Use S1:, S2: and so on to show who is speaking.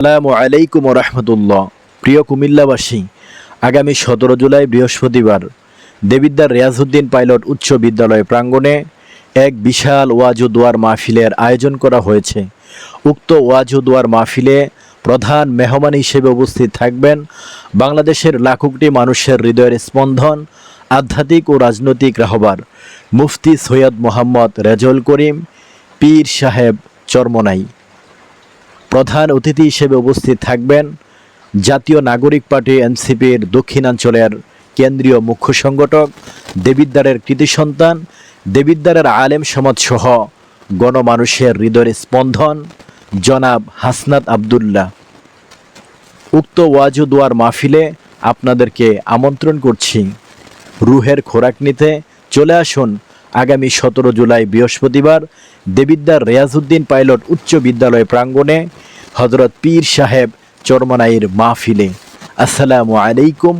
S1: আসসালামু আলাইকুম রহমতুল্লাহ। প্রিয় কুমিল্লাবাসী, আগামী 17 জুলাই বৃহস্পতিবার দেবিদ্বার রিয়াজউদ্দিন পাইলট উচ্চ বিদ্যালয় প্রাঙ্গণে এক বিশাল ওয়াজ ও দোয়ার মাহফিলের আয়োজন করা হয়েছে। উক্ত ওয়াজ ও দোয়ার মাহফিলে প্রধান মেহমান হিসেবে উপস্থিত থাকবেন বাংলাদেশের লাখো কোটি মানুষের হৃদয়ের স্পন্দন, আধ্যাত্মিক ও রাজনৈতিক রাহবার মুফতি সৈয়দ মোহাম্মদ রেজাউল করিম পীর সাহেব চরমনাই। প্রধান অতিথি হিসেবে উপস্থিত থাকবেন জাতীয় নাগরিক পার্টি এনসিপির দক্ষিণাঞ্চলের কেন্দ্রীয় মুখ্য সংগঠক, দেবিদ্বারের কৃতি সন্তান, দেবিদ্বারের আলেম সমাজসহ গণমানুষের হৃদয়ের স্পন্দন জনাব হাসনাত আবদুল্লাহ। উক্ত ওয়াজ ও দোয়ার মাহফিলে আপনাদেরকে আমন্ত্রণ করছি। রুহের খোরাক নিতে চলে আসুন আগামী 17 জুলাই বৃহস্পতিবার দেবিদ্বার রিয়াজউদ্দিন পাইলট উচ্চ বিদ্যালয় প্রাঙ্গণে হযরত পীর সাহেব চরমনাইয়ের মাহফিলে। আসসালামু আলাইকুম